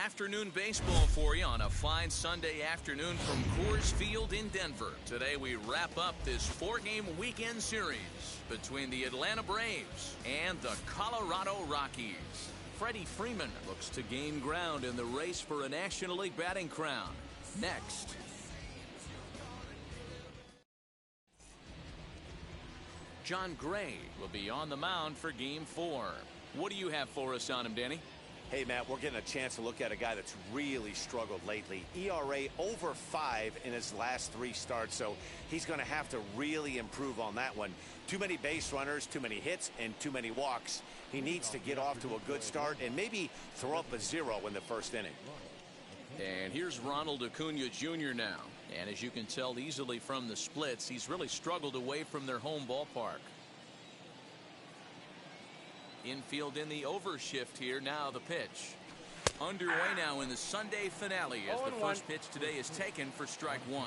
Afternoon baseball for you on a fine Sunday afternoon from Coors Field in Denver. Today we wrap up this 4-game weekend series between the Atlanta Braves and the Colorado Rockies. Freddie Freeman looks to gain ground in the race for a National League batting crown. Next. John Gray will be on the mound for Game 4. What do you have for us on him, Danny? Hey, Matt, we're getting a chance to look at a guy that's really struggled lately. ERA over 5 in his last 3 starts, so he's going to have to really improve on that one. Too many base runners, too many hits, and too many walks. He needs to get off to a good start and maybe throw up a 0 in the first inning. And here's Ronald Acuna Jr. now. And as you can tell easily from the splits, he's really struggled away from their home ballpark. Infield in the overshift here. Now the pitch. Underway now in the Sunday finale as the first pitch today is taken for strike 1.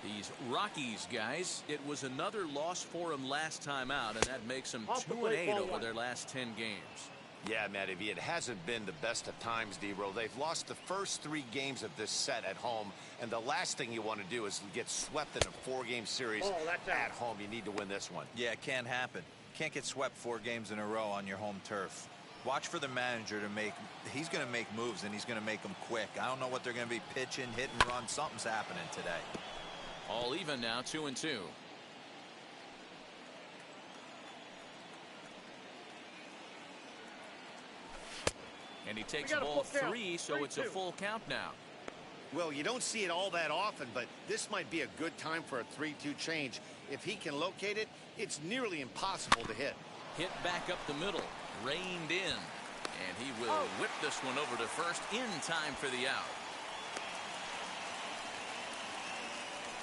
These Rockies guys, it was another loss for them last time out, and that makes them 2-8 over their last 10 games. Yeah, Matty V, it hasn't been the best of times, D-Row. They've lost the first 3 games of this set at home, and the last thing you want to do is get swept in a 4-game series at home. You need to win this one. Yeah, it can't happen. Can't get swept 4 games in a row on your home turf. Watch for the manager to he's going to make moves, and he's going to make them quick. I don't know what they're going to be pitching, hit and run. Something's happening today. All even now, 2-2. And he takes ball 3, so it's a full count now. Well, you don't see it all that often, but this might be a good time for a 3-2 change. If he can locate it, it's nearly impossible to hit. Hit back up the middle, reined in, and he will whip this one over to first in time for the out.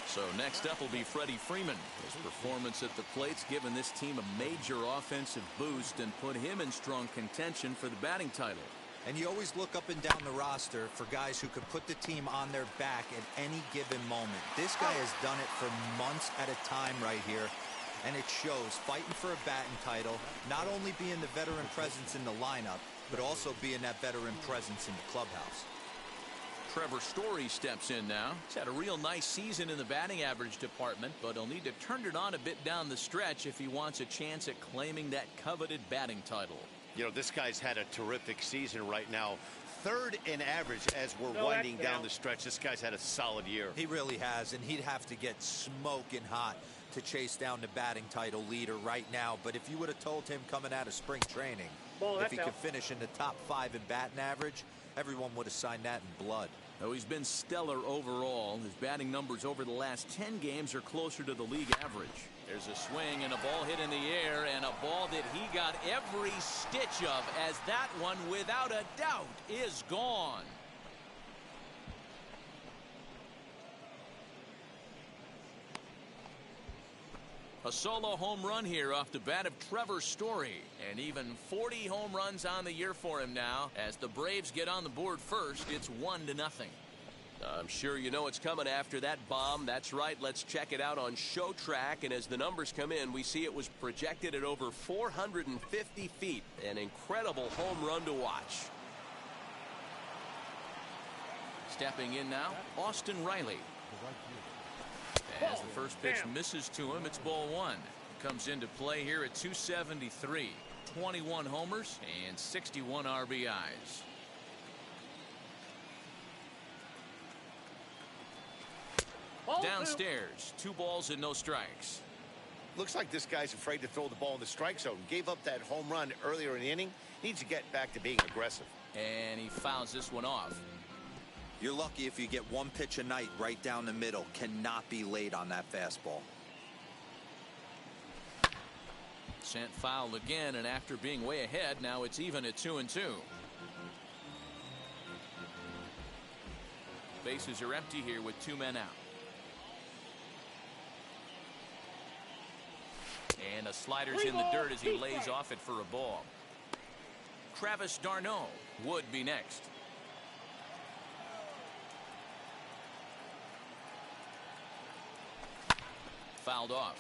So next up will be Freddie Freeman. His performance at the plate's given this team a major offensive boost and put him in strong contention for the batting title. And you always look up and down the roster for guys who could put the team on their back at any given moment. This guy has done it for months at a time right here, and it shows. Fighting for a batting title, not only being the veteran presence in the lineup, but also being that veteran presence in the clubhouse. Trevor Story steps in now. He's had a real nice season in the batting average department, but he'll need to turn it on a bit down the stretch if he wants a chance at claiming that coveted batting title. You know, this guy's had a terrific season right now. 3rd in average as we're winding down the stretch. This guy's had a solid year. He really has, and he'd have to get smoking hot to chase down the batting title leader right now. But if you would have told him coming out of spring training, if he could finish in the top 5 in batting average, everyone would have signed that in blood. Though he's been stellar overall, his batting numbers over the last 10 games are closer to the league average. There's a swing and a ball hit in the air, and a ball that he got every stitch of, as that one, without a doubt, is gone. A solo home run here off the bat of Trevor Story, and even 40 home runs on the year for him now. As the Braves get on the board first, it's 1-0. I'm sure you know what's coming after that bomb. That's right. Let's check it out on Show Track. And as the numbers come in, we see it was projected at over 450 feet. An incredible home run to watch. Stepping in now, Austin Riley. As the first pitch misses to him, it's ball 1. Comes into play here at 273. 21 homers and 61 RBIs. Downstairs, 2 balls and no strikes. Looks like this guy's afraid to throw the ball in the strike zone. Gave up that home run earlier in the inning. Needs to get back to being aggressive. And he fouls this one off. You're lucky if you get 1 pitch a night right down the middle. Cannot be late on that fastball. Sent foul again, and after being way ahead, now it's even at 2-2. Bases are empty here with 2 men out. And a slider's in the dirt as he lays off it for a ball. Travis d'Arnaud would be next. Fouled off.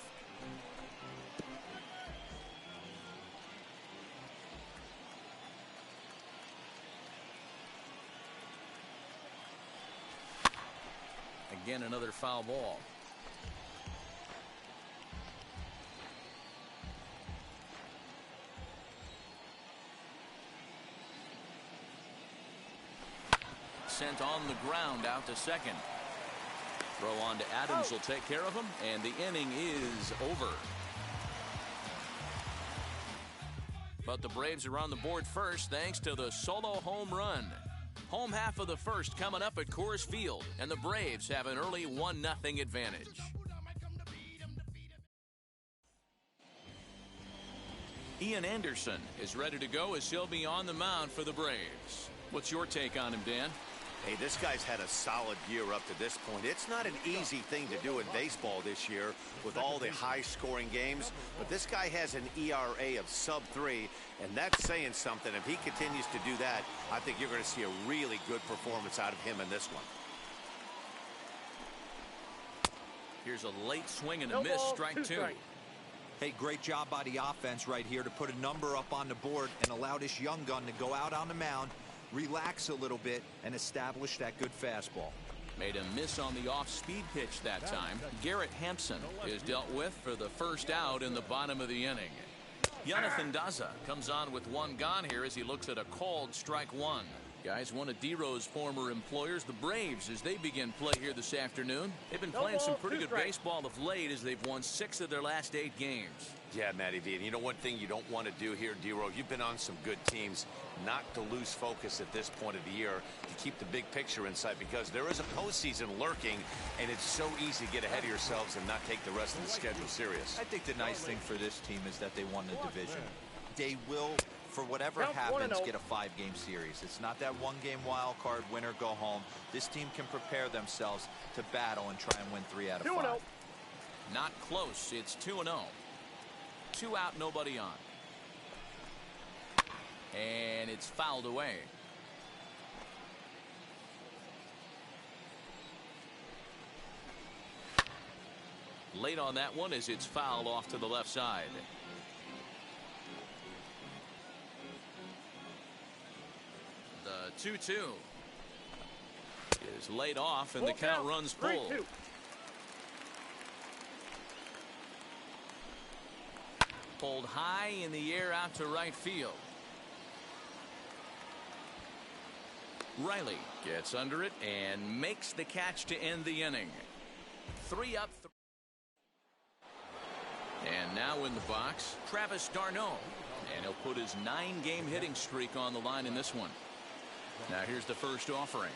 again, another foul ball. Sent on the ground out to second. Throw on to Adams will take care of him, and the inning is over. But the Braves are on the board first thanks to the solo home run. Home half of the first coming up at Coors Field, and the Braves have an early 1-0 advantage. Ian Anderson is ready to go as he'll be on the mound for the Braves. What's your take on him, Dan? Hey, this guy's had a solid year up to this point. It's not an easy thing to do in baseball this year with all the high-scoring games, but this guy has an ERA of sub-3, and that's saying something. If he continues to do that, I think you're going to see a really good performance out of him in this one. Here's a late swing and a miss, strike two. Hey, great job by the offense right here to put a number up on the board and allow this young gun to go out on the mound, relax a little bit, and establish that good fastball. Made a miss on the off-speed pitch that time. Garrett Hampson is dealt with for the first out in the bottom of the inning. Jonathan Daza comes on with one gone here as he looks at a called strike one. Guys, one of D-Row's former employers, the Braves, as they begin play here this afternoon. They've been playing some pretty good baseball of late as they've won 6 of their last 8 games. Yeah, Matty V. And you know one thing you don't want to do here, D-Row, you've been on some good teams, not to lose focus at this point of the year, to keep the big picture in sight, because there is a postseason lurking, and it's so easy to get ahead of yourselves and not take the rest of the schedule serious. I think the nice thing for this team is that they won the division. They will, for whatever happens, get a 5-game series. It's not that 1-game wild card, win or go home. This team can prepare themselves to battle and try and win 3 out of 5. Not close. It's 2-0. 2 out, nobody on. And it's fouled away. Late on that one as it's fouled off to the left side. The 2-2 is laid off, and the count runs full. Pulled high in the air out to right field. Riley gets under it and makes the catch to end the inning. 3 up. And now in the box, Travis d'Arnaud. And he'll put his 9-game hitting streak on the line in this one. Now here's the first offering.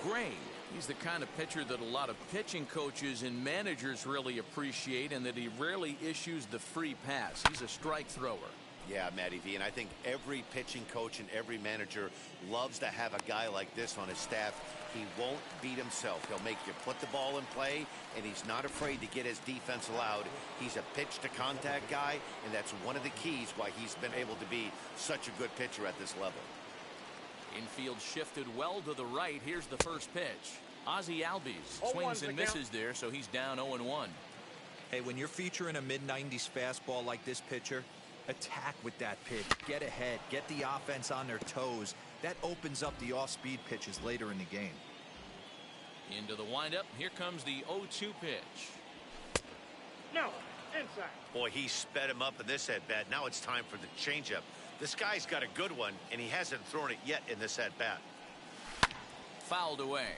Gray, he's the kind of pitcher that a lot of pitching coaches and managers really appreciate, and that he rarely issues the free pass. He's a strike thrower. Yeah, Matty V, and I think every pitching coach and every manager loves to have a guy like this on his staff. He won't beat himself. He'll make you put the ball in play, and he's not afraid to get his defense allowed. He's a pitch-to-contact guy, and that's one of the keys why he's been able to be such a good pitcher at this level. Infield shifted well to the right. Here's the first pitch. Ozzie Albies swings and misses there, so he's down 0-1. Hey, when you're featuring a mid-90s fastball like this pitcher, attack with that pitch. Get ahead. Get the offense on their toes. That opens up the off-speed pitches later in the game. Into the windup. Here comes the 0-2 pitch. No, inside. Boy, he sped him up in this at-bat. Now it's time for the changeup. This guy's got a good one, and he hasn't thrown it yet in this at-bat. Fouled away.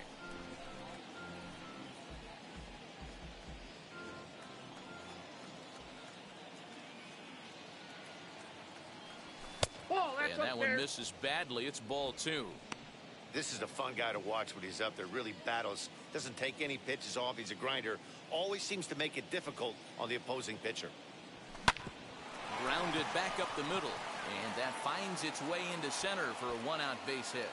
And that one misses badly. It's ball 2. This is a fun guy to watch when he's up there. Really battles. Doesn't take any pitches off. He's a grinder. Always seems to make it difficult on the opposing pitcher. Grounded back up the middle. And that finds its way into center for a 1-out base hit.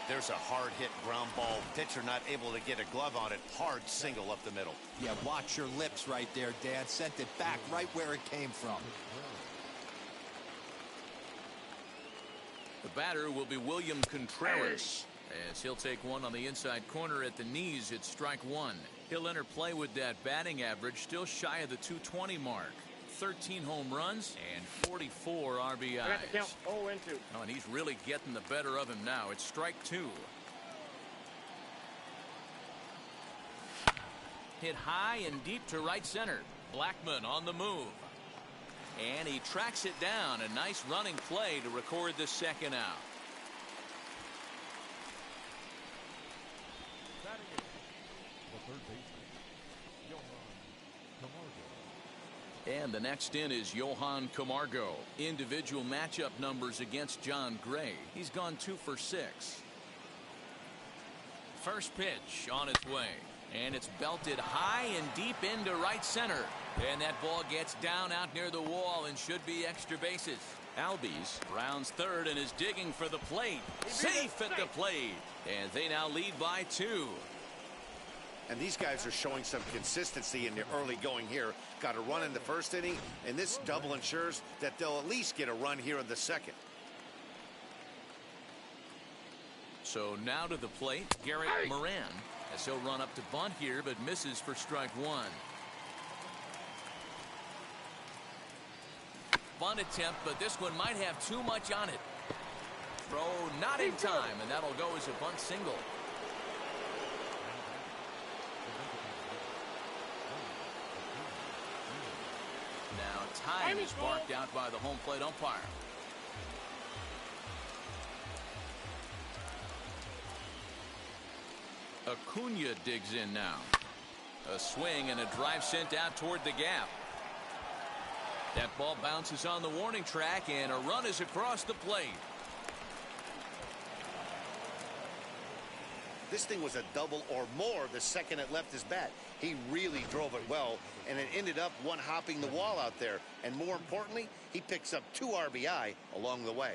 There's a hard hit ground ball. Pitcher not able to get a glove on it. Hard single up the middle. Yeah, watch your lips right there, Dan. Sent it back right where it came from. The batter will be William Contreras, as he'll take one on the inside corner at the knees. It's strike 1. He'll enter play with that batting average still shy of the 220 mark. 13 home runs and 44 RBIs. I got the count 0-2. Oh, and he's really getting the better of him now. It's strike 2. Hit high and deep to right center. Blackmon on the move. And he tracks it down. A nice running play to record the second out. And the next in is Johan Camargo. Individual matchup numbers against John Gray. He's gone 2 for 6. First pitch on its way. And it's belted high and deep into right center. And that ball gets down out near the wall and should be extra bases. Albies rounds third and is digging for the plate. Safe at the plate. And they now lead by 2. And these guys are showing some consistency in the early going here. Got a run in the first inning, and this double ensures that they'll at least get a run here in the second. So now to the plate, Garrett Moran, as he'll run up to bunt here, but misses for strike 1. Bunt attempt, but this one might have too much on it. Throw not in time, and that'll go as a bunt single. Now time is marked out by the home plate umpire. Acuna digs in now. A swing and a drive sent out toward the gap. That ball bounces on the warning track, and a run is across the plate. This thing was a double or more the second it left his bat. He really drove it well, and it ended up one-hopping the wall out there. And more importantly, he picks up 2 RBI along the way.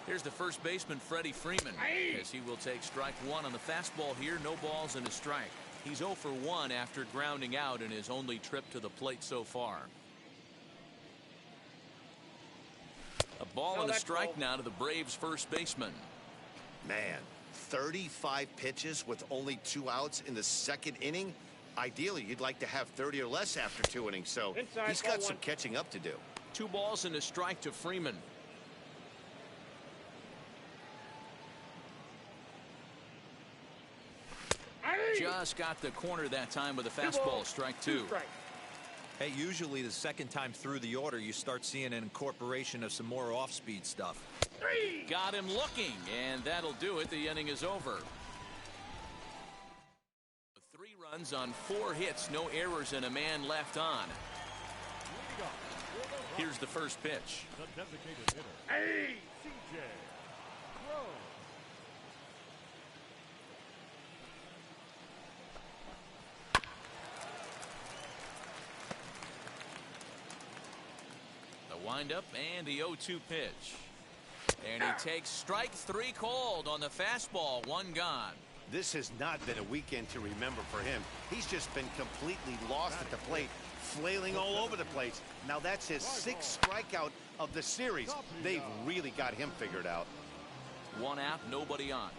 Here's the first baseman, Freddie Freeman, as he will take strike 1 on the fastball here. No balls and a strike. He's 0 for 1 after grounding out in his only trip to the plate so far. A ball and a strike now to the Braves' first baseman. Man, 35 pitches with only 2 outs in the second inning. Ideally, you'd like to have 30 or less after 2 innings, so he's got some catching up to do. 2 balls and a strike to Freeman. Just got the corner that time with a fastball. Strike 2. Hey, usually the second time through the order you start seeing an incorporation of some more off-speed stuff. Got him looking, and that'll do it. The inning is over. 3 runs on 4 hits, no errors, and a man left on. Here's the first pitch. The designated hitter, CJ. Wind up and the 0-2 pitch. And he takes strike 3 called on the fastball. 1 gone. This has not been a weekend to remember for him. He's just been completely lost at the plate, flailing all over the place. Now that's his 6th strikeout of the series. They've really got him figured out. 1 out, nobody on.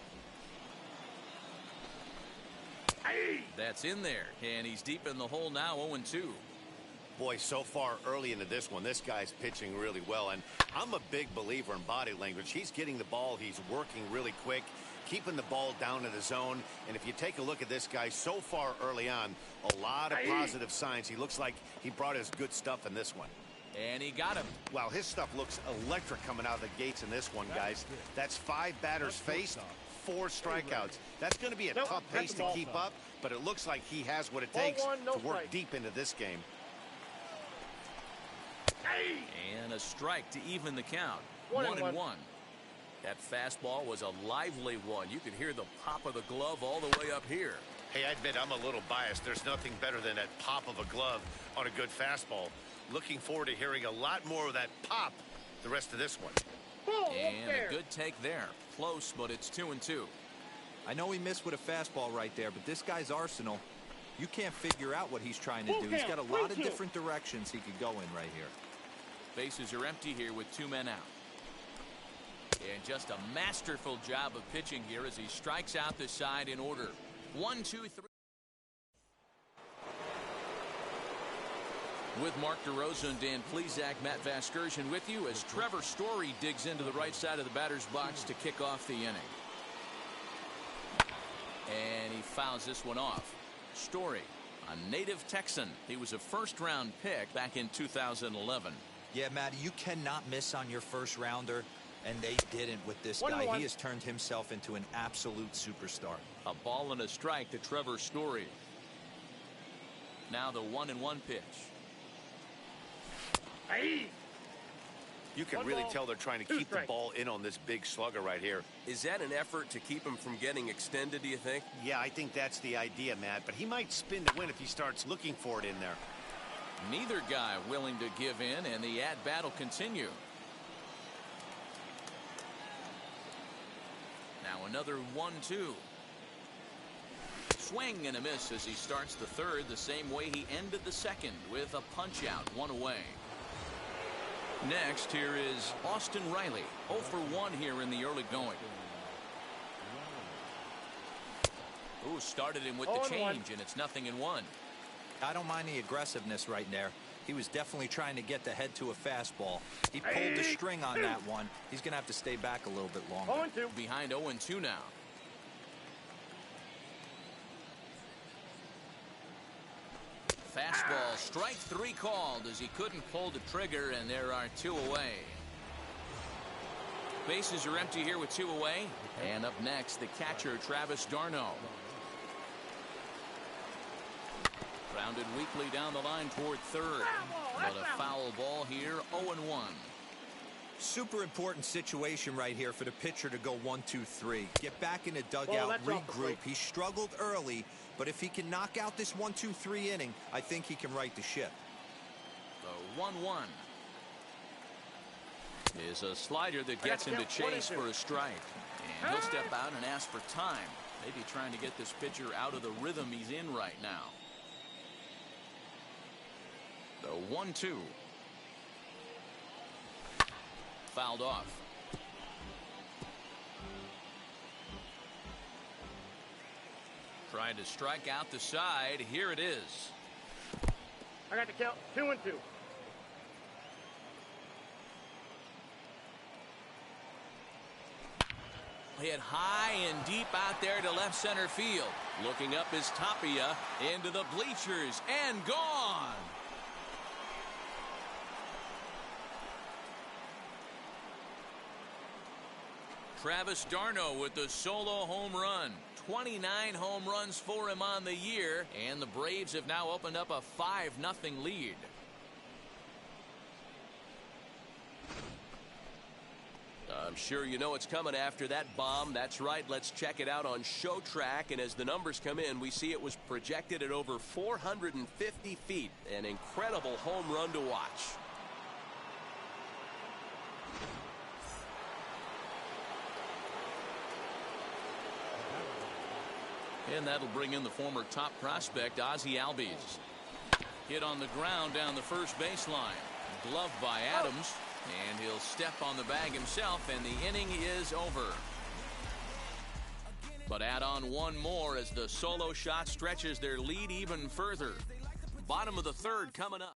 That's in there, and he's deep in the hole now. 0-2. Boy, so far early into this one, this guy's pitching really well, and I'm a big believer in body language. He's getting the ball, he's working really quick, keeping the ball down in the zone, and if you take a look at this guy so far early on, a lot of positive signs. He looks like he brought his good stuff in this one. And he got him. Wow, his stuff looks electric coming out of the gates in this one, guys. That's 5 batters faced, 4 strikeouts. That's going to be a tough pace to keep up, but it looks like he has what it takes to work deep into this game. And a strike to even the count. 1-1. That fastball was a lively one. You could hear the pop of the glove all the way up here. Hey, I admit I'm a little biased. There's nothing better than that pop of a glove on a good fastball. Looking forward to hearing a lot more of that pop the rest of this one. And a good take there. Close, but it's 2-2. I know he missed with a fastball right there, but this guy's arsenal, you can't figure out what he's trying to do. He's got a lot of different directions he could go in right here. Bases are empty here with 2 men out. And just a masterful job of pitching here as he strikes out the side in order. 1, 2, 3. With Mark DeRosa and Dan Plesac, Matt Vasgersian with you as Trevor Story digs into the right side of the batter's box to kick off the inning. And he fouls this one off. Story, a native Texan. He was a first-round pick back in 2011. Yeah, Matty, you cannot miss on your first rounder, and they didn't with this guy. He has turned himself into an absolute superstar. A ball and a strike to Trevor Story. Now the 1-1 pitch. Hey. You can really tell they're trying to keep the ball in on this big slugger right here. Is that an effort to keep him from getting extended, do you think? Yeah, I think that's the idea, Matt. But he might spin to win if he starts looking for it in there. Neither guy willing to give in, and the at-bat will continue. Now another 1-2. Swing and a miss as he starts the third the same way he ended the second with a punch-out, 1 away. Next, here is Austin Riley. 0 for 1 here in the early going. Ooh, started him with the change, and it's 0-1. I don't mind the aggressiveness right there. He was definitely trying to get the head to a fastball. He pulled the string on that one. He's going to have to stay back a little bit longer. Behind 0-2 now. Fastball, strike 3 called as he couldn't pull the trigger, and there are 2 away. Bases are empty here with 2 away. And up next, the catcher, Travis d'Arnaud. Grounded weakly down the line toward third. But a foul ball here, 0-1. Super important situation right here for the pitcher to go 1-2-3. Get back in the dugout, regroup. He struggled early, but if he can knock out this 1-2-3 inning, I think he can right the ship. The 1-1 is a slider that gets him to chase for a strike. And he'll step out and ask for time. Maybe trying to get this pitcher out of the rhythm he's in right now. The 1-2. Fouled off. Trying to strike out the side. Here it is. I got the count. 2-2. Hit high and deep out there to left center field. Looking up is Tapia into the bleachers and gone. Travis d'Arnaud with the solo home run. 29 home runs for him on the year, and the Braves have now opened up a 5-0 lead. I'm sure you know what's coming after that bomb. That's right. Let's check it out on Show Track. And as the numbers come in, we see it was projected at over 450 feet. An incredible home run to watch. And that'll bring in the former top prospect, Ozzie Albies. Hit on the ground down the first baseline. Gloved by Adams. And he'll step on the bag himself, and the inning is over. But add on one more as the solo shot stretches their lead even further. Bottom of the third coming up.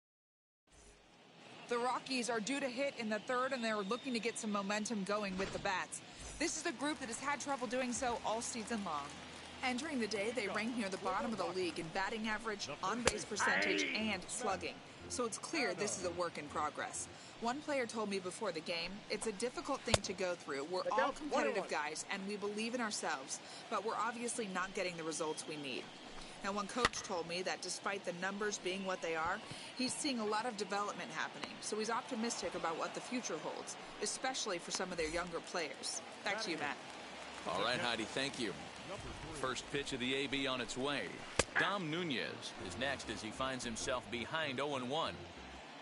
The Rockies are due to hit in the third, and they're looking to get some momentum going with the bats. This is a group that has had trouble doing so all season long. Entering the day, they rank near the bottom of the league in batting average, on-base percentage, and slugging. So it's clear this is a work in progress. One player told me before the game, it's a difficult thing to go through. We're all competitive guys, and we believe in ourselves, but we're obviously not getting the results we need. Now, one coach told me that despite the numbers being what they are, he's seeing a lot of development happening, so he's optimistic about what the future holds, especially for some of their younger players. Back to you, Matt. All right, Heidi, thank you. First pitch of the AB on its way. Dom Nunez is next as he finds himself behind 0-1.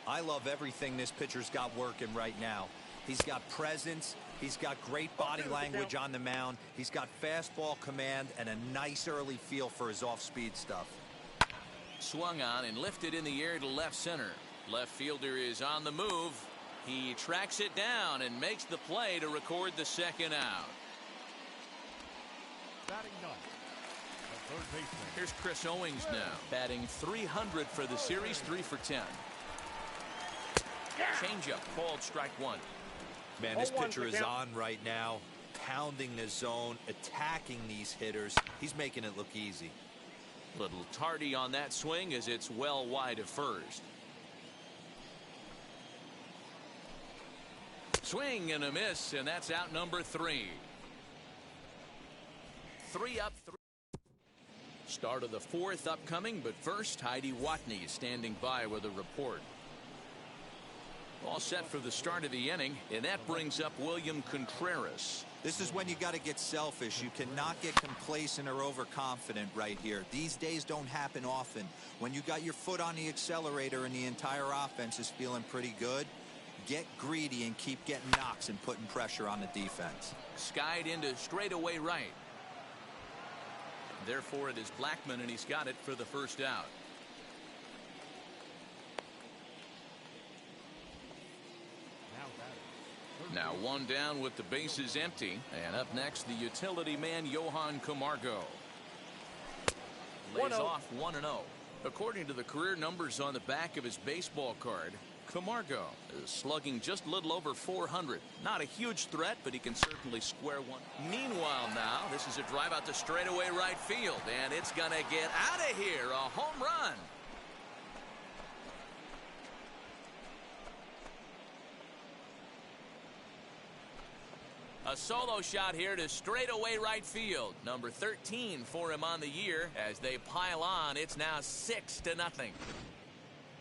I love everything this pitcher's got working right now. He's got presence. He's got great body language on the mound. He's got fastball command and a nice early feel for his off-speed stuff. Swung on and lifted in the air to left center. Left fielder is on the move. He tracks it down and makes the play to record the second out. Batting ninth, the third baseman. Here's Chris Owings now, batting 300 for the series, 3 for 10. Changeup called strike one. Man, this pitcher is on right now, pounding the zone, attacking these hitters. He's making it look easy. Little tardy on that swing as it's well wide of first. Swing and a miss, and that's out number 3. 3 up, 3. Start of the 4th upcoming, but first, Heidi Watney standing by with a report. All set for the start of the inning, and that brings up William Contreras. This is when you got to get selfish. You cannot get complacent or overconfident right here. These days don't happen often. When you got your foot on the accelerator and the entire offense is feeling pretty good, get greedy and keep getting knocks and putting pressure on the defense. Skied into straightaway right. Therefore, it is Blackman, and he's got it for the first out. Now 1 down with the bases empty. And up next, the utility man, Johan Camargo. Lays off 1-0. According to the career numbers on the back of his baseball card, Camargo is slugging just a little over 400. Not a huge threat, but he can certainly square one. Meanwhile now, this is a drive out to straightaway right field, and it's going to get out of here. A home run. A solo shot here to straightaway right field. Number 13 for him on the year. As they pile on, it's now 6-0.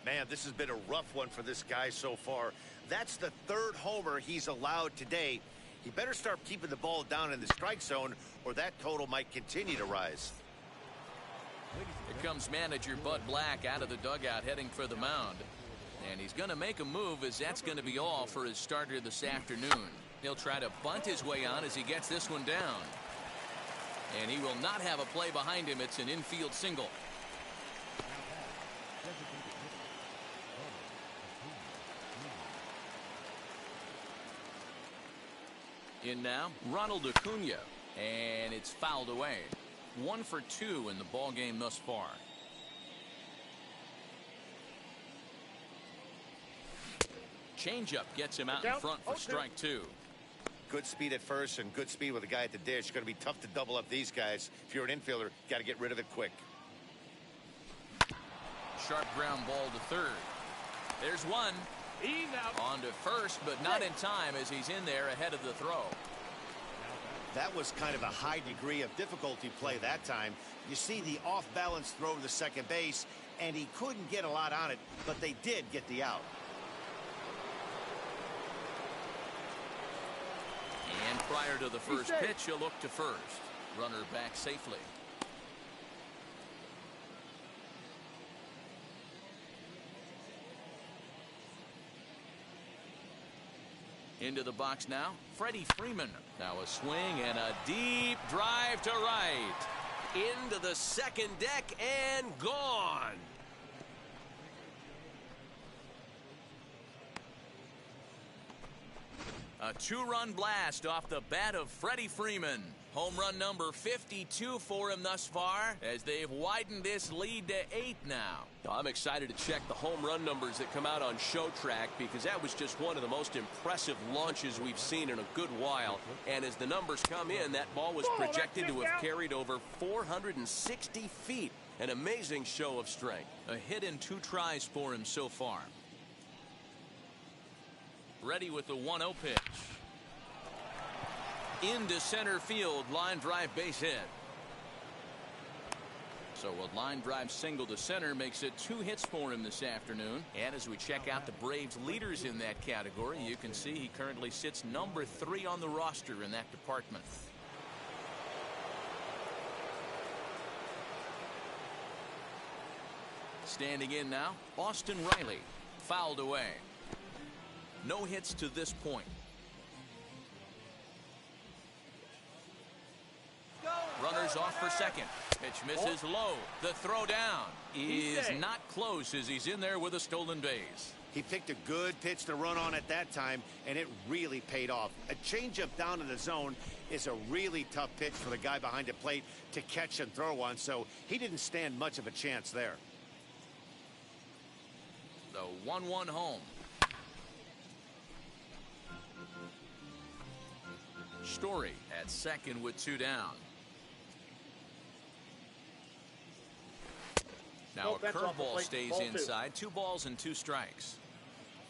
Man, this has been a rough one for this guy so far. That's the 3rd homer he's allowed today. He better start keeping the ball down in the strike zone, or that total might continue to rise. Here comes manager Bud Black out of the dugout heading for the mound. And he's going to make a move, as that's going to be all for his starter this afternoon. He'll try to bunt his way on as he gets this one down. And he will not have a play behind him. It's an infield single. In now, Ronald Acuna. And it's fouled away. 1 for 2 in the ball game thus far. Changeup gets him out in front for strike 2. Good speed at first and good speed with a guy at the dish. It's going to be tough to double up these guys. If you're an infielder, got to get rid of it quick. Sharp ground ball to third. There's one. On to first, but not in time as he's in there ahead of the throw. That was kind of a high degree of difficulty play that time. You see the off-balance throw to the second base, and he couldn't get a lot on it, but they did get the out. And prior to the first pitch, he'll look to first. Runner back safely. Into the box now, Freddie Freeman. Now a swing and a deep drive to right. Into the second deck and gone. A 2-run blast off the bat of Freddie Freeman. Home run number 52 for him thus far, as they've widened this lead to 8 now. I'm excited to check the home run numbers that come out on Show Track, because that was just one of the most impressive launches we've seen in a good while. And as the numbers come in, that ball was projected to have carried over 460 feet. An amazing show of strength. A hit in 2 tries for him so far. Ready with the 1-0 pitch. Into center field, line drive base hit. So a line drive single to center makes it 2 hits for him this afternoon. And as we check out the Braves leaders in that category, you can see he currently sits number 3 on the roster in that department. Standing in now, Austin Riley. Fouled away. No hits to this point. Runner runners off for second. Pitch misses low. The throw down is not close as he's in there with a stolen base. He picked a good pitch to run on at that time, and it really paid off. A changeup down in the zone is a really tough pitch for the guy behind the plate to catch and throw on, so he didn't stand much of a chance there. The 1-1 home. Story at second with 2 down. Now a curveball stays inside. 2 balls and 2 strikes.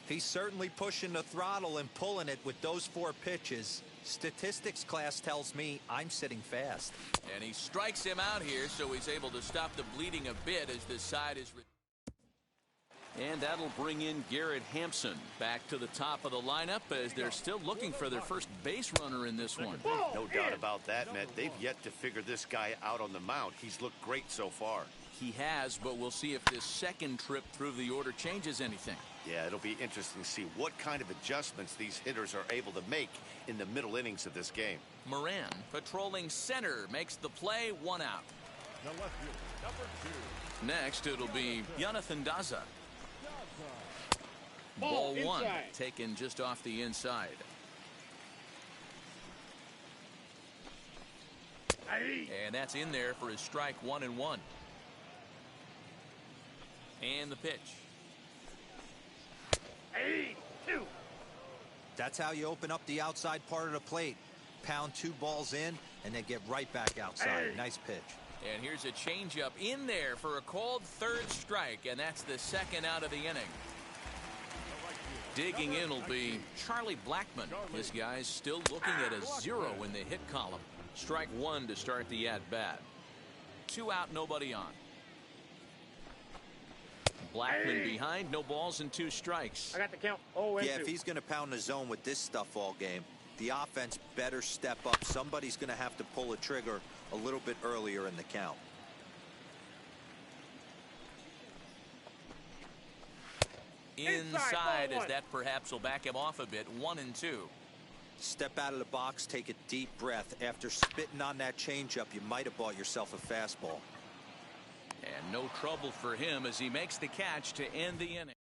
He's certainly pushing the throttle and pulling it with those 4 pitches. Statistics class tells me I'm sitting fast. And he strikes him out here, so he's able to stop the bleeding a bit as the side is... And that'll bring in Garrett Hampson back to the top of the lineup as they're still looking for their first base runner in this one. No doubt about that, Matt. They've yet to figure this guy out on the mound. He's looked great so far. He has, but we'll see if this second trip through the order changes anything. Yeah, it'll be interesting to see what kind of adjustments these hitters are able to make in the middle innings of this game. Moran, patrolling center, makes the play, 1 out. The left fielder, number 2. Next, it'll be Jonathan Daza. Ball 1, taken just off the inside. And that's in there for his strike 1-1. And the pitch. 2. That's how you open up the outside part of the plate. Pound 2 balls in and then get right back outside. Nice pitch. And here's a changeup in there for a called 3rd strike, and that's the 2nd out of the inning. Digging in will be Charlie Blackmon. This guy's still looking at a 0 in the hit column. Strike 1 to start the at-bat. 2 out, nobody on. Blackmon behind, no balls and 2 strikes. I got the count. Oh, yeah, if he's going to pound the zone with this stuff all game, the offense better step up. Somebody's going to have to pull a trigger a little bit earlier in the count. Inside, as that perhaps will back him off a bit. 1-2. Step out of the box, take a deep breath. After spitting on that changeup, you might have bought yourself a fastball. And no trouble for him as he makes the catch to end the inning.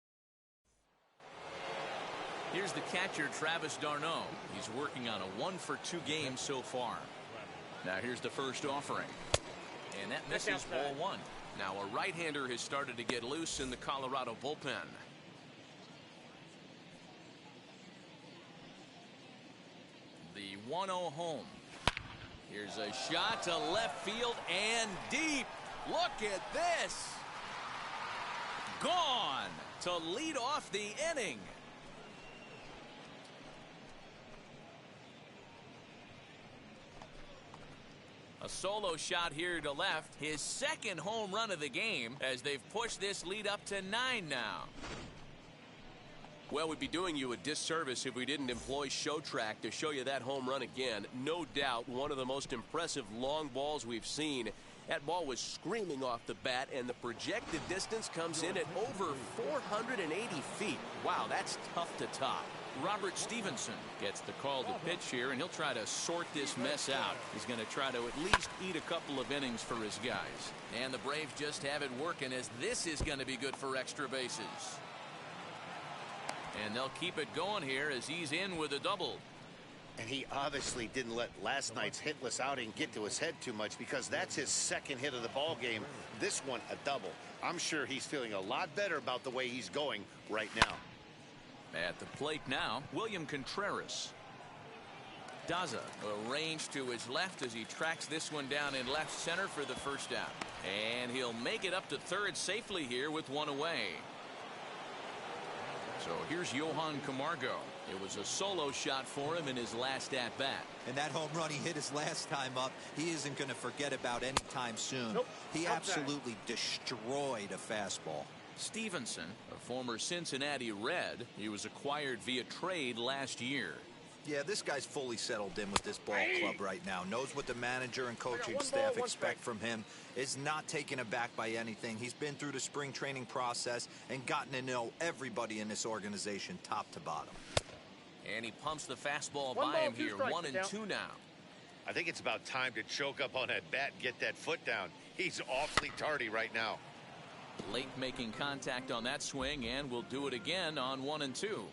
Here's the catcher, Travis d'Arnaud. He's working on a 1-for-2 game so far. Now here's the first offering. And that misses ball 1. Now a right-hander has started to get loose in the Colorado bullpen. The 1-0 home. Here's a shot to left field and deep. Look at this. Gone to lead off the inning. A solo shot here to left. His 2nd home run of the game as they've pushed this lead up to 9 now. Well, we'd be doing you a disservice if we didn't employ Show Track to show you that home run again. No doubt one of the most impressive long balls we've seen. That ball was screaming off the bat, and the projected distance comes in at over 480 feet. Wow, that's tough to top. Robert Stevenson gets the call to pitch here, and he'll try to sort this mess out. He's going to try to at least eat a couple of innings for his guys. And the Braves just have it working, as this is going to be good for extra bases. And they'll keep it going here as he's in with a double. And he obviously didn't let last night's hitless outing get to his head too much, because that's his 2nd hit of the ball game. This one a double. I'm sure he's feeling a lot better about the way he's going right now. At the plate now, William Contreras. Daza arranged to his left as he tracks this one down in left center for the first out. And he'll make it up to 3rd safely here with 1 away. So here's Johan Camargo. It was a solo shot for him in his last at-bat. And that home run he hit his last time up, he isn't going to forget about any time soon. Nope. He absolutely destroyed a fastball. Stevenson, a former Cincinnati Red, he was acquired via trade last year. Yeah, this guy's fully settled in with this ball club right now. Knows what the manager and coaching staff expect from him. Is not taken aback by anything. He's been through the spring training process and gotten to know everybody in this organization top to bottom. And he pumps the fastball by him here. 1-2 now. I think it's about time to choke up on that bat and get that foot down. He's awfully tardy right now. Late making contact on that swing, and will do it again on 1 and 2.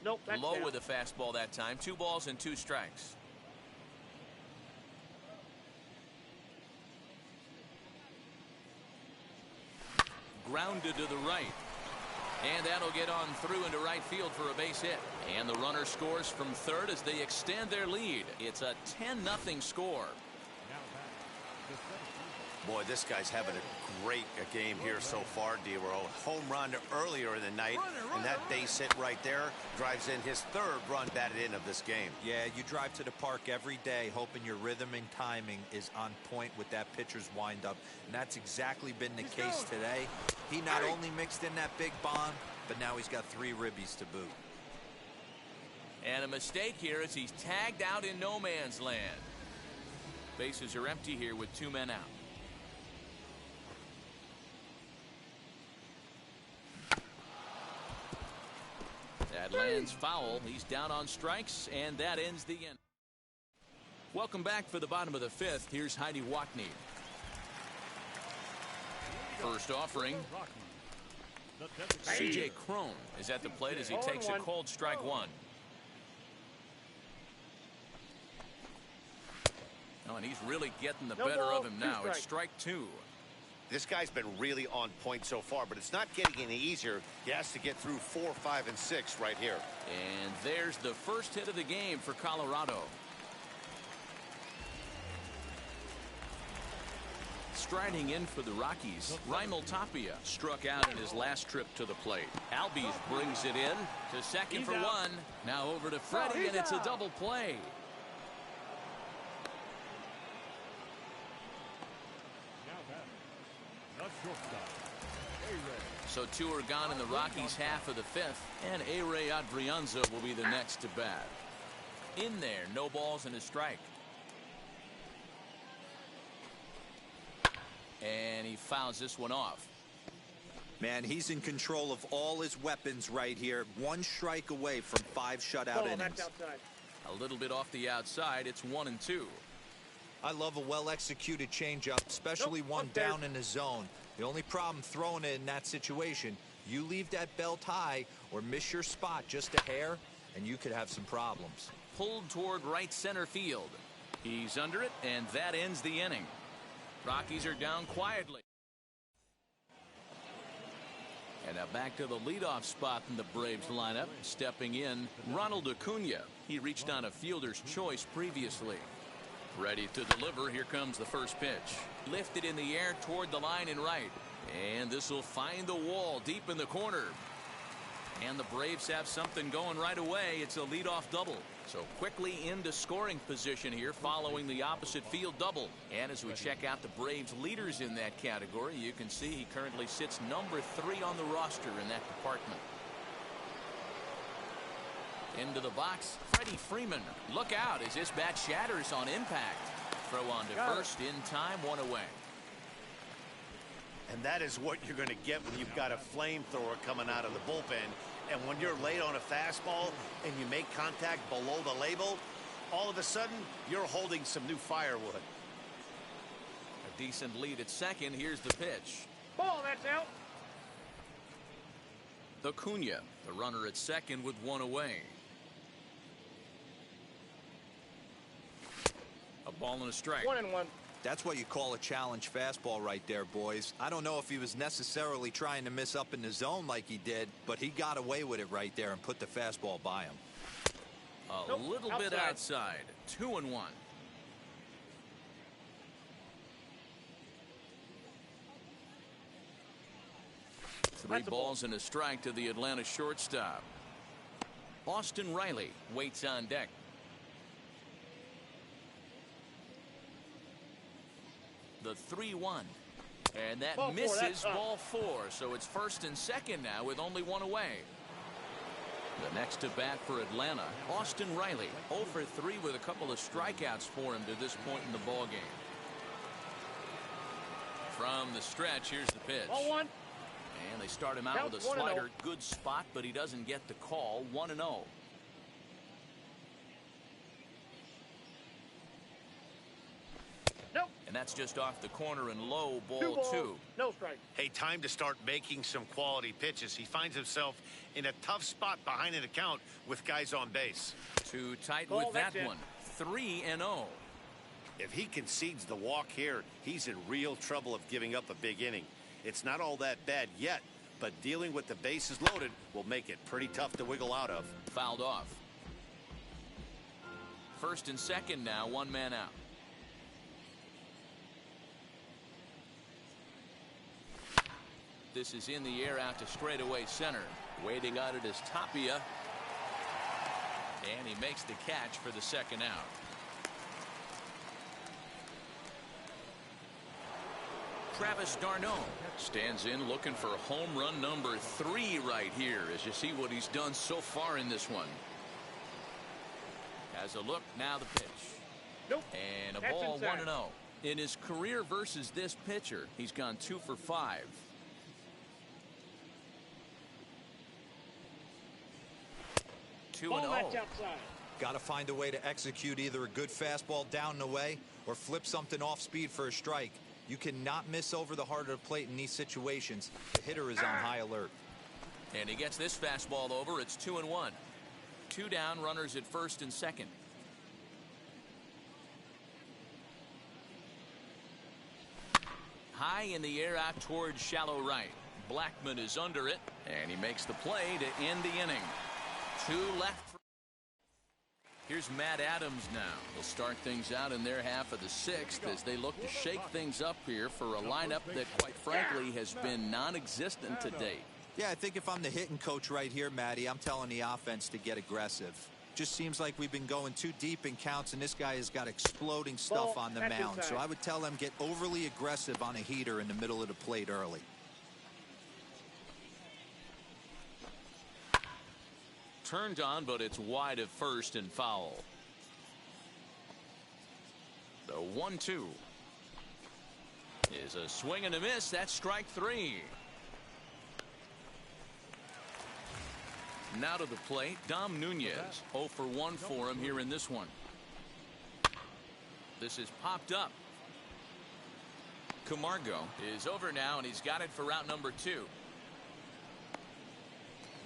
Nope, that's Low down. with a fastball that time. 2 balls and 2 strikes. Grounded to the right. And that'll get on through into right field for a base hit. And the runner scores from third as they extend their lead. It's a 10-0 score. Boy, this guy's having a great game here so far, D-Row. Home run earlier in the night, and that base hit right there drives in his 3rd run batted in of this game. Yeah, you drive to the park every day hoping your rhythm and timing is on point with that pitcher's windup, and that's exactly been the case today. He not only mixed in that big bomb, but now he's got 3 ribbies to boot. And a mistake here as he's tagged out in no man's land. Bases are empty here with 2 men out. That lands foul. He's down on strikes, and that ends the inning. Welcome back for the bottom of the 5th. Here's Heidi Watney. First offering. C.J. Cron is at the plate as he takes a cold strike 1. Oh, and he's really getting the better of him now. It's strike 2. This guy's been really on point so far, but it's not getting any easier. He has to get through 4, 5, and 6 right here. And there's the first hit of the game for Colorado. Striding in for the Rockies, Raimel Tapia struck out in his last trip to the plate. Albies brings it in to second for 1. Now over to Freddie, and it's a double play. So 2 are gone in the Rockies' half of the 5th, and A-Ray Adrianza will be the next to bat. In there, no balls and a strike. And he fouls this one off. Man, he's in control of all his weapons right here. 1 strike away from 5 shutout innings. A little bit off the outside. It's 1 and 2. I love a well-executed changeup, especially one down in the zone. The only problem throwing it in that situation, you leave that belt high or miss your spot just a hair, and you could have some problems. Pulled toward right center field. He's under it, and that ends the inning. Rockies are down quietly. And now back to the leadoff spot in the Braves lineup. Stepping in, Ronald Acuna. He reached on a fielder's choice previously. Ready to deliver. Here comes the first pitch. Lifted in the air toward the line and right. And this will find the wall deep in the corner. And the Braves have something going right away. It's a leadoff double. So quickly into scoring position here following the opposite field double. And as we check out the Braves leaders in that category, you can see he currently sits number 3 on the roster in that department. Into the box, Freddie Freeman. Look out as this bat shatters on impact. Throw on to first in time, 1 away. And that is what you're going to get when you've got a flamethrower coming out of the bullpen. And when you're late on a fastball and you make contact below the label, all of a sudden you're holding some new firewood. A decent lead at second. Here's the pitch. Ball, that's out. Acuna, the runner at second with 1 away. A ball and a strike. 1-1. That's what you call a challenge fastball right there, boys. I don't know if he was necessarily trying to miss up in the zone like he did, but he got away with it right there and put the fastball by him. A little bit outside. 2-1. Three balls and a strike to the Atlanta shortstop. Austin Riley waits on deck. The 3-1. And that misses ball 4. So it's first and second now with only 1 away. The next to bat for Atlanta, Austin Riley. 0 for 3 with a couple of strikeouts for him to this point in the ball game. From the stretch, here's the pitch. Ball 1. And they start him out with a slider. Good spot, but he doesn't get the call. 1-0. Nope. And that's just off the corner and low, ball 2. No strike. Hey, time to start making some quality pitches. He finds himself in a tough spot behind an account with guys on base. Too tight Ball, with that that's it. one. 3-0. If he concedes the walk here, he's in real trouble of giving up a big inning. It's not all that bad yet, but dealing with the bases loaded will make it pretty tough to wiggle out of. Fouled off. First and second now, 1 man out. This is in the air out to straightaway center. Waiting on it is Tapia. And he makes the catch for the second out. Travis d'Arnaud stands in looking for home run number 3 right here as you see what he's done so far in this one. Has a look, now the pitch. Nope. And a That's ball inside. 1-0. In his career versus this pitcher, he's gone 2 for 5. Ball, 2-0. that's outside. Got to find a way to execute either a good fastball down and away or flip something off speed for a strike. You cannot miss over the heart of the plate in these situations. The hitter is on high alert. And he gets this fastball over. It's 2-1. 2 down, runners at first and second. High in the air out towards shallow right. Blackman is under it, and he makes the play to end the inning. 2 left. Here's Matt Adams now. He'll start things out in their half of the 6th as they look to shake things up here for a lineup that, quite frankly, has been non-existent to date. Yeah, I think if I'm the hitting coach right here, Matty, I'm telling the offense to get aggressive. Just seems like we've been going too deep in counts, and this guy has got exploding stuff on the mound. So I would tell them get overly aggressive on a heater in the middle of the plate early. Turned on, but it's wide of first and foul. The 1-2 is a swing and a miss. That's strike 3. Now to the plate, Dom Nunez. 0 for 1 for him here in this one. This is popped up. Camargo is over now, and he's got it for route number 2.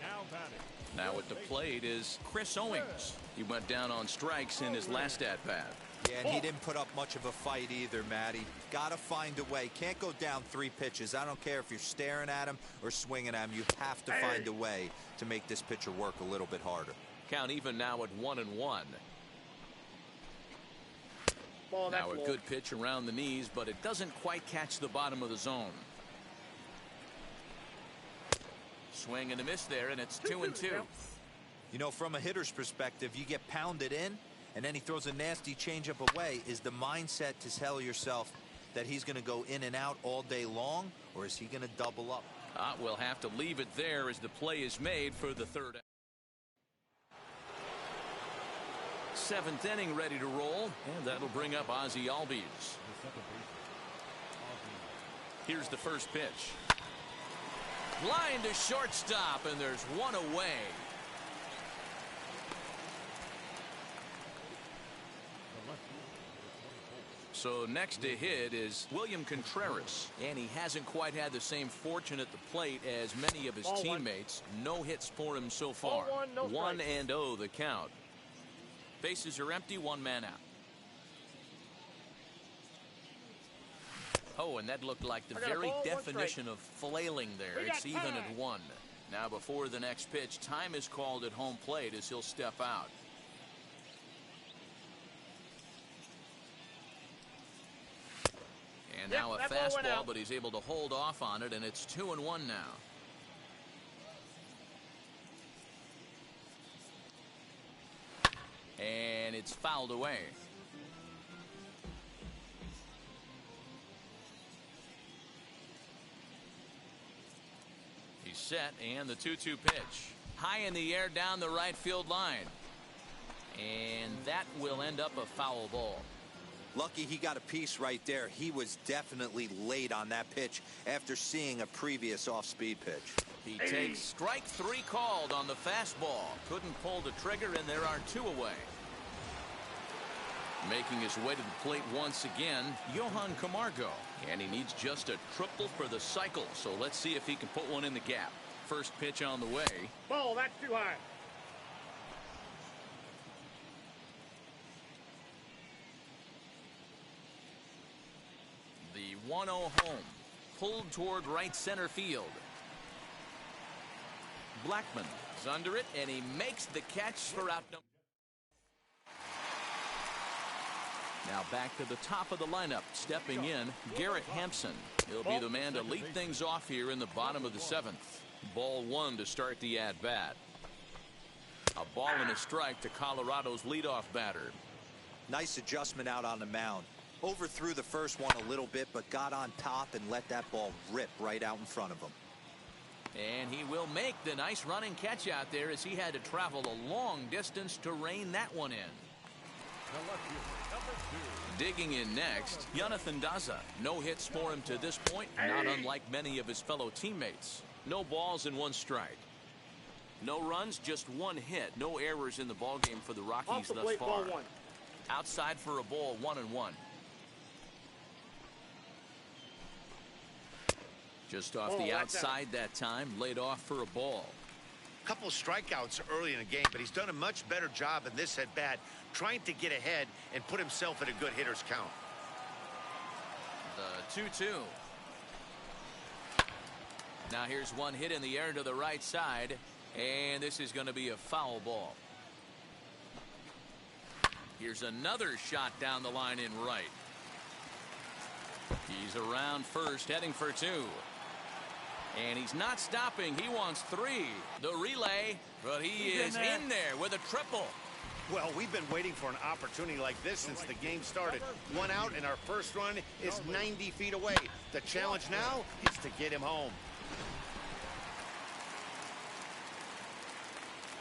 Now batting. Now at the plate is Chris Owings. He went down on strikes in his last at-bat. Yeah, and he didn't put up much of a fight either, Matty. Got to find a way. Can't go down 3 pitches. I don't care if you're staring at him or swinging at him. You have to find a way to make this pitcher work a little bit harder. Count even now at 1-1. Ball, Now a that's good pitch around the knees, but it doesn't quite catch the bottom of the zone. Swing and a miss there, and it's 2-2. You know, from a hitter's perspective, you get pounded in, and then he throws a nasty changeup away. Is the mindset to tell yourself that he's going to go in and out all day long, or is he going to double up? We'll have to leave it there as the play is made for the 3rd. 7th inning ready to roll, and that'll bring up Ozzie Albies. Here's the first pitch. Line to shortstop, and there's one away. So next to hit is William Contreras, and he hasn't quite had the same fortune at the plate as many of his teammates. No hits for him so far. 1-0 the count. Bases are empty, 1 man out. Oh, and that looked like the very definition of flailing there. It's even at 1. Now before the next pitch, time is called at home plate as he'll step out. And now a fastball, but he's able to hold off on it, and it's 2-1 now. And it's fouled away. He's set, and the 2-2 pitch. High in the air down the right field line. And that will end up a foul ball. Lucky he got a piece right there. He was definitely late on that pitch after seeing a previous off-speed pitch. He takes strike 3 called on the fastball. Couldn't pull the trigger, and there are 2 away. Making his way to the plate once again, Johan Camargo. And he needs just a triple for the cycle, so let's see if he can put one in the gap. First pitch on the way. Ball, that's too high. The 1-0 home. Pulled toward right center field. Blackman is under it, and he makes the catch for out number. Now back to the top of the lineup. Stepping in, Garrett Hampson. He'll be the man to lead things off here in the bottom of the 7th. Ball 1 to start the at-bat. A ball and a strike to Colorado's leadoff batter. Nice adjustment out on the mound. Overthrew the first one a little bit, but got on top and let that ball rip right out in front of him. And he will make the nice running catch out there as he had to travel a long distance to rein that one in. Digging in next, Jonathan Daza. No hits for him to this point, not unlike many of his fellow teammates. No balls and 1 strike. No runs, just 1 hit. No errors in the ballgame for the Rockies thus far. Ball 1. Outside for a ball, 1-1. Just off the outside that time, laid off for a ball. Couple strikeouts early in the game, but he's done a much better job in this at bat, trying to get ahead and put himself at a good hitter's count. The 2-2. Now here's one hit in the air to the right side, and this is going to be a foul ball. Here's another shot down the line in right. He's around first, heading for 2. And he's not stopping. He wants 3. The relay, but he is in there with a triple. Well, we've been waiting for an opportunity like this since the game started. 1 out, and our first run is 90 feet away. The challenge now is to get him home.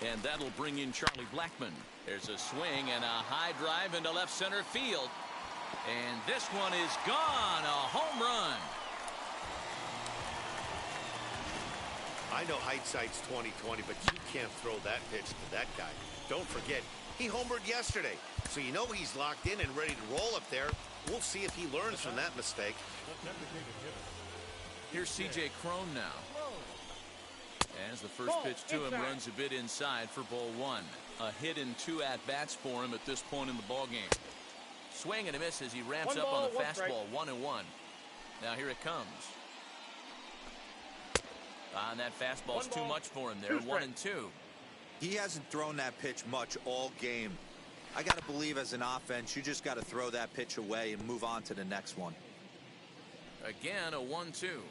And that'll bring in Charlie Blackman. There's a swing and a high drive into left center field. And this one is gone. A home run. I know hindsight's 20/20, but you can't throw that pitch to that guy. Don't forget, he homered yesterday, so you know he's locked in and ready to roll up there. We'll see if he learns from that mistake. Here's C.J. Cron now. As the first pitch to him runs a bit inside for ball 1. A hit in 2 at-bats for him at this point in the ballgame. Swing and a miss as he ramps up on the fastball. 1-1. Now here it comes. And that fastball's too much for him there. 1-2. He hasn't thrown that pitch much all game. I got to believe as an offense, you just got to throw that pitch away and move on to the next one. Again, a 1-2.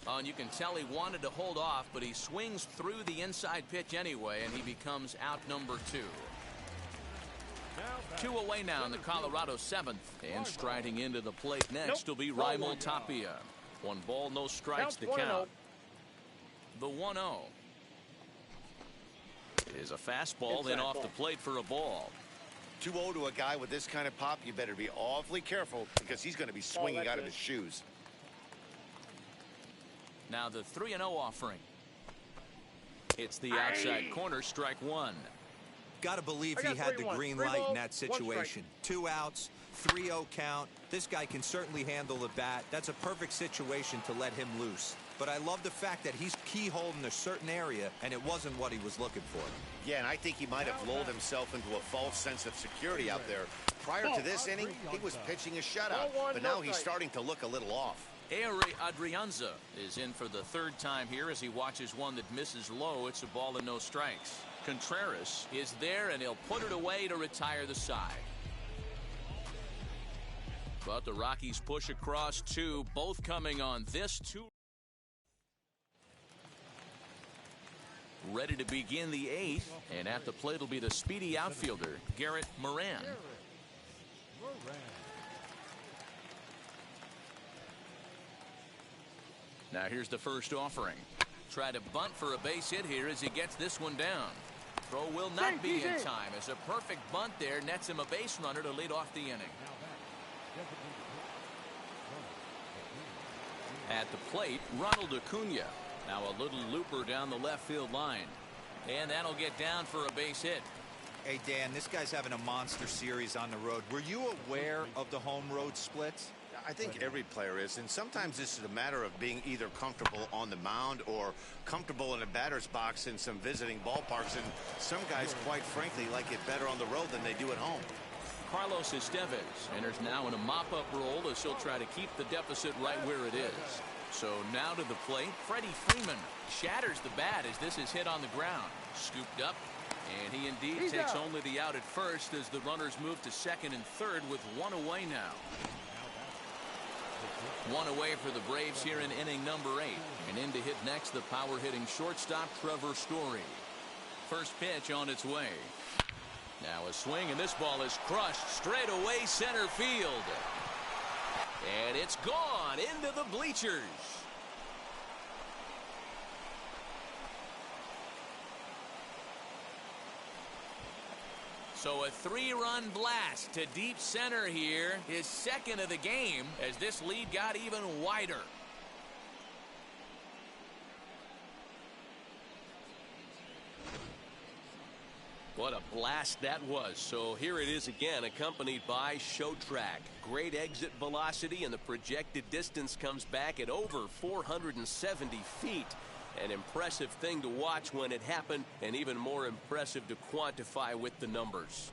And you can tell he wanted to hold off, but he swings through the inside pitch anyway, and he becomes out number 2. 2 away now in the Colorado 7th. And striding into the plate next will be Raimel Tapia. 1 ball, no strikes to count. The 1-0 is a fastball, then off the plate for a ball. 2-0 to a guy with this kind of pop, you better be awfully careful because he's going to be swinging out of his shoes. Now the 3-0 offering. It's the outside corner, strike 1. Got to believe he had the green light in that situation. 2 outs, 3-0 count. This guy can certainly handle the bat. That's a perfect situation to let him loose. But I love the fact that he's keyholed in a certain area, and it wasn't what he was looking for. Yeah, and I think he might have lulled himself into a false sense of security out there. Prior to this inning, he was pitching a shutout, but now he's starting to look a little off. Ehire Adrianza is in for the 3rd time here as he watches one that misses low. It's a ball and no strikes. Contreras is there, and he'll put it away to retire the side. But the Rockies push across 2, both coming on this 2. Ready to begin the 8th, and at the plate will be the speedy outfielder, Garrett Moran. Now here's the first offering. Try to bunt for a base hit here as he gets this one down. Throw will not be in time as a perfect bunt there nets him a base runner to lead off the inning. At the plate, Ronald Acuna. Now a little looper down the left field line. And that'll get down for a base hit. Hey, Dan, this guy's having a monster series on the road. Were you aware of the home road splits? I think every player is, and sometimes this is a matter of being either comfortable on the mound or comfortable in a batter's box in some visiting ballparks, and some guys, quite frankly, like it better on the road than they do at home. Carlos Estevez enters now in a mop-up role as he'll try to keep the deficit right where it is. So now to the plate, Freddie Freeman shatters the bat as this is hit on the ground. Scooped up, and he indeed takes only the out at first as the runners move to second and third with one away now. One away for the Braves here in inning number 8. And in to hit next, the power-hitting shortstop, Trevor Story. First pitch on its way. Now a swing, and this ball is crushed straight away center field. And it's gone into the bleachers. So a 3-run blast to deep center here, his second of the game, as this lead got even wider. What a blast that was. So here it is again, accompanied by Show Track. Great exit velocity, and the projected distance comes back at over 470 feet. An impressive thing to watch when it happened, and even more impressive to quantify with the numbers.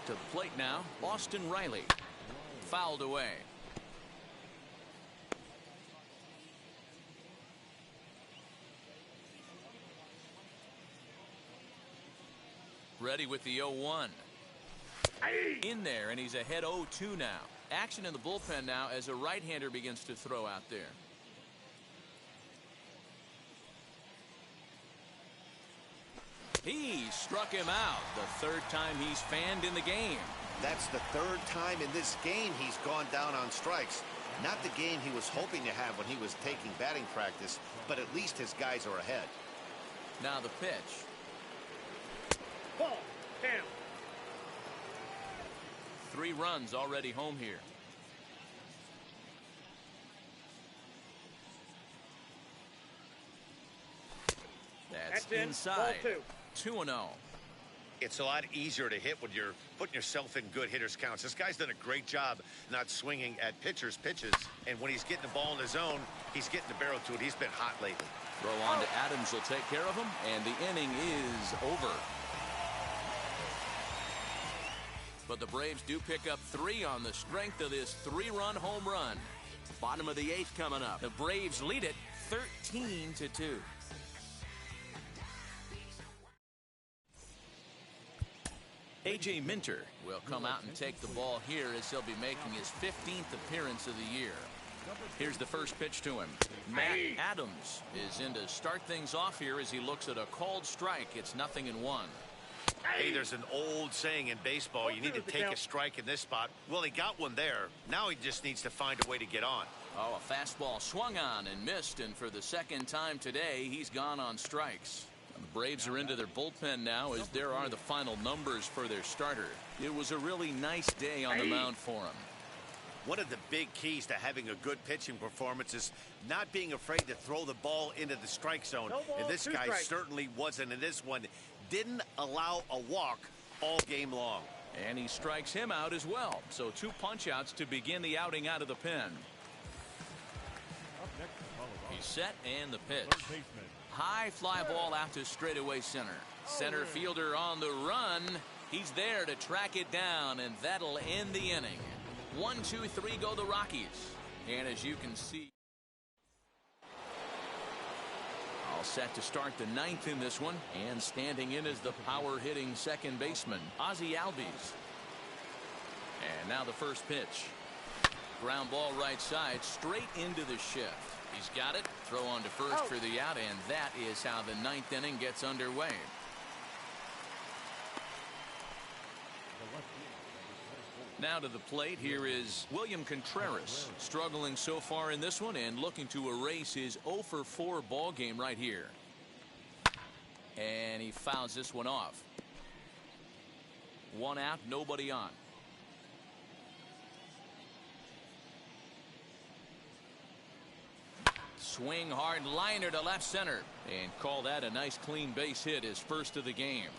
To the plate now, Austin Riley. Fouled away. Ready with the 0-1. In there, and he's ahead 0-2 now. Action in the bullpen now as a right-hander begins to throw out there. He struck him out. The third time he's fanned in the game. That's the third time in this game he's gone down on strikes. Not the game he was hoping to have when he was taking batting practice, but at least his guys are ahead. Now the pitch. Ball. Down. 3 runs already home here. That's inside. 2-0. It's a lot easier to hit when you're putting yourself in good hitters counts. This guy's done a great job not swinging at pitchers' pitches, and when he's getting the ball in his zone, he's getting the barrel to it. He's been hot lately. Throw on to Adams will take care of him, and the inning is over. But the Braves do pick up 3 on the strength of this 3-run home run. Bottom of the 8th coming up. The Braves lead it 13-2. A.J. Minter will come out and take the ball here as he'll be making his 15th appearance of the year. Here's the first pitch to him. Matt Adams is in to start things off here as he looks at a called strike. It's 0-1. Hey, there's an old saying in baseball, you need to take a strike in this spot. Well, he got one there. Now he just needs to find a way to get on. Oh, a fastball swung on and missed, and for the second time today, he's gone on strikes. The Braves are into their bullpen now as there are the final numbers for their starter. It was a really nice day on the mound for him. One of the big keys to having a good pitching performance is not being afraid to throw the ball into the strike zone. And this guy certainly wasn't in this one. Didn't allow a walk all game long. And he strikes him out as well. So 2 punch-outs to begin the outing out of the pen. He's set, and the pitch. High fly ball out to straightaway center. Center fielder on the run. He's there to track it down, and that'll end the inning. 1, 2, 3 go the Rockies. And as you can see, all set to start the 9th in this one. And standing in is the power-hitting second baseman, Ozzie Albies. And now the first pitch. Ground ball right side, straight into the shift. He's got it. Throw on to first for the out, and that is how the 9th inning gets underway. Now to the plate, here is William Contreras, struggling so far in this one and looking to erase his 0 for 4 ball game right here. And he fouls this one off. 1 out, nobody on. Swing hard liner to left center and call that a nice clean base hit, his first of the game.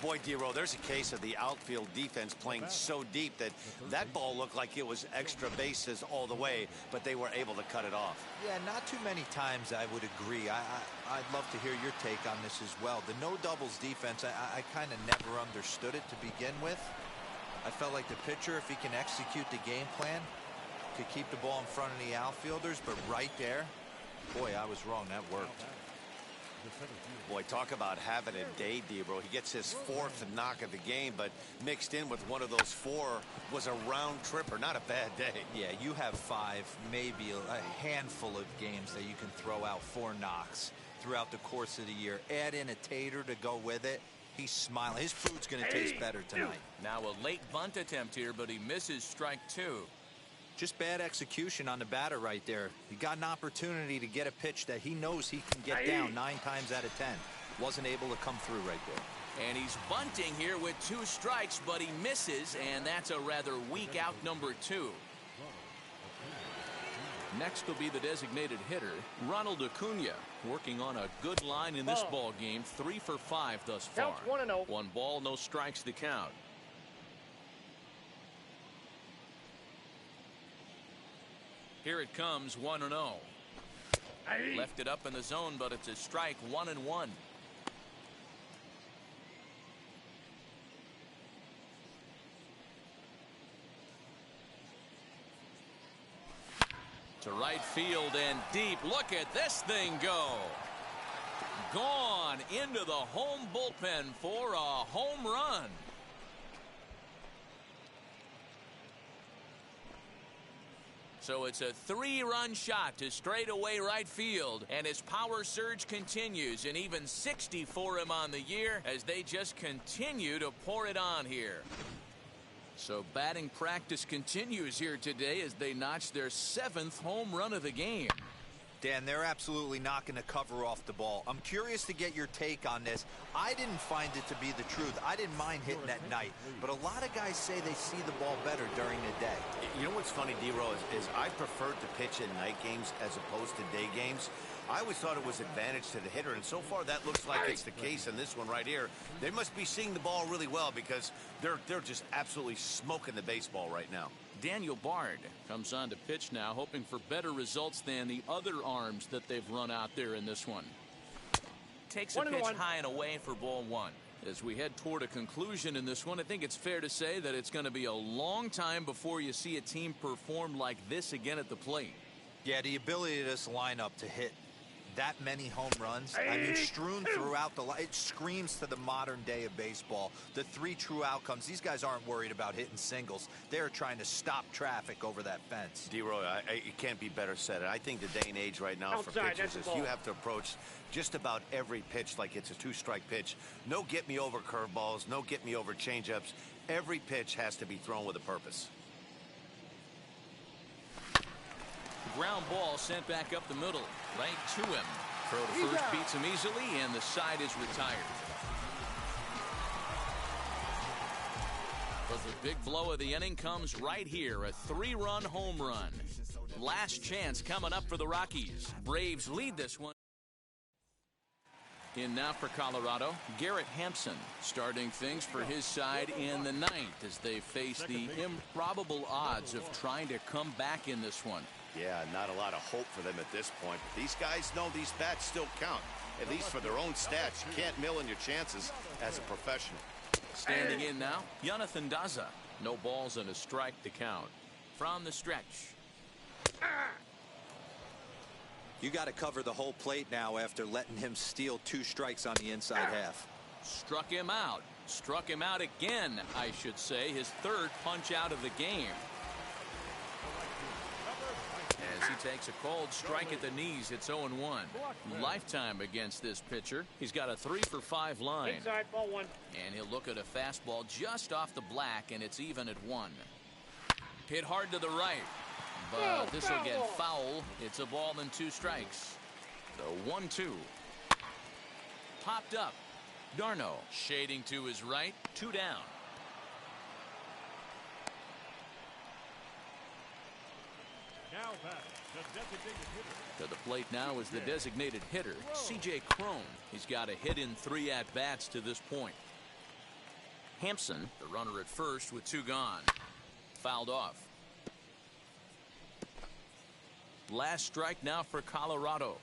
Boy, D-Row, there's a case of the outfield defense playing so deep that ball looked like it was extra bases all the way, but they were able to cut it off. Yeah, not too many times I would agree. I'd love to hear your take on this as well. The no doubles defense, I kind of never understood it to begin with. I felt like the pitcher, if he can execute the game plan, could keep the ball in front of the outfielders, but right there, boy, I was wrong. That worked. Boy, talk about having a day, D-Bro. He gets his 4th knock of the game, but mixed in with one of those 4 was a round tripper. Not a bad day. Yeah, you have 5, maybe a handful of games that you can throw out 4 knocks throughout the course of the year. Add in a tater to go with it. He's smiling. His food's going to taste better tonight. Now a late bunt attempt here, but he misses strike 2. Just bad execution on the batter right there. He got an opportunity to get a pitch that he knows he can get down 9 times out of 10. Wasn't able to come through right there. And he's bunting here with 2 strikes, but he misses, and that's a rather weak out number 2. Next will be the designated hitter, Ronald Acuna, working on a good line in this ball game. 3 for 5 thus far. 1-0. 1 ball, no strikes to count. Here it comes, 1-0. Left it up in the zone, but it's a strike, 1-1. To right field and deep. Look at this thing go. Gone into the home bullpen for a home run. So it's a 3-run shot to straightaway right field, and his power surge continues, and even 60 for him on the year as they just continue to pour it on here. So batting practice continues here today as they notch their 7th home run of the game. Dan, they're absolutely not going to cover off the ball. I'm curious to get your take on this. I didn't find it to be the truth. I didn't mind hitting at night, but a lot of guys say they see the ball better during the day. You know what's funny, D-Row, is I preferred to pitch in night games as opposed to day games. I always thought it was advantage to the hitter, and so far that looks like it's the case in this one right here. They must be seeing the ball really well because they're just absolutely smoking the baseball right now. Daniel Bard comes on to pitch now, hoping for better results than the other arms that they've run out there in this one. Takes a pitch high and away for ball 1. As we head toward a conclusion in this one, I think it's fair to say that it's going to be a long time before you see a team perform like this again at the plate. Yeah, the ability of this lineup to hit that many home runs, I mean, strewn throughout the line, it screams to the modern day of baseball. The 3 true outcomes. These guys aren't worried about hitting singles. They're trying to stop traffic over that fence. D-Roy, it can't be better said. I think the day and age right now for pitchers is you have to approach just about every pitch like it's a 2-strike pitch. No get-me-over curveballs, no get-me-over changeups. Every pitch has to be thrown with a purpose. Ground ball sent back up the middle, right to him. Throw to first beats him easily, and the side is retired. But the big blow of the inning comes right here, a 3-run home run. Last chance coming up for the Rockies. Braves lead this one. In now for Colorado, Garrett Hampson starting things for his side in the 9th as they face the improbable odds of trying to come back in this one. Yeah, not a lot of hope for them at this point. But these guys know these bats still count, at least for their own stats. You can't mill in your chances as a professional. Standing in now, Jonathan Daza. No balls and a strike to count. From the stretch. You got to cover the whole plate now after letting him steal 2 strikes on the inside half. Struck him out. Struck him out again, I should say. His 3rd punch out of the game. As he takes a cold strike at the knees. It's 0-1. Lifetime against this pitcher. He's got a 3-for-5 line. Inside, ball 1. And he'll look at a fastball just off the black, and it's even at 1. Hit hard to the right. But this will get foul. It's a ball and 2 strikes. The 1-2. Popped up. Darno shading to his right. 2 down. Now back, the designated hitter. To the plate now is the designated hitter, C.J. Cron. He's got a hit in 3 at-bats to this point. Hampson, the runner at first with 2 gone. Fouled off. Last strike now for Colorado.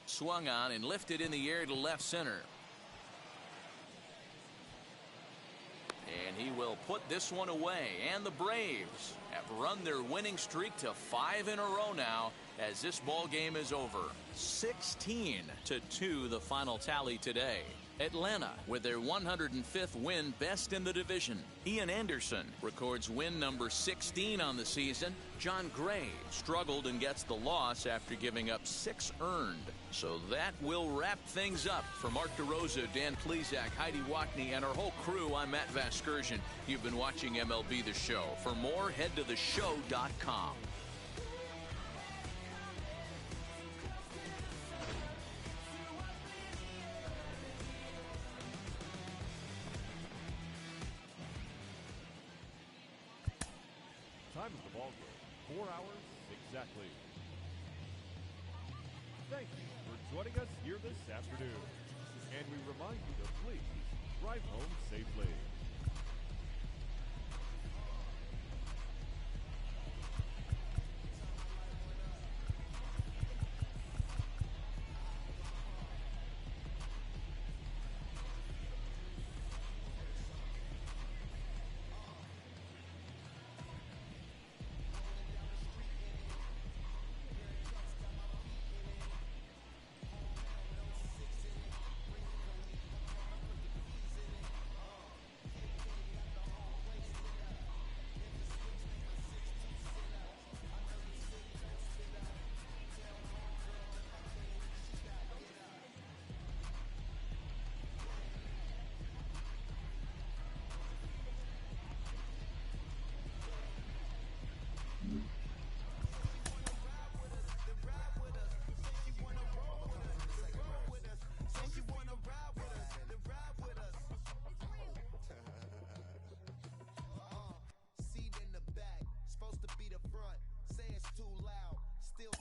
Swung on and lifted in the air to left center. And he will put this one away. And the Braves have run their winning streak to 5 in a row now as this ball game is over. 16-2 the final tally today. Atlanta with their 105th win, best in the division. Ian Anderson records win number 16 on the season. John Gray struggled and gets the loss after giving up 6 earned. So that will wrap things up. For Mark DeRosa, Dan Plesac, Heidi Watney, and our whole crew, I'm Matt Vasgersian. You've been watching MLB The Show. For more, head to theshow.com. Time of the ball game, 4 hours exactly. Thank you for joining us here this afternoon. And we remind you to please drive home safely.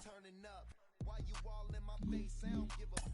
Turning up while you all in my face, I don't give a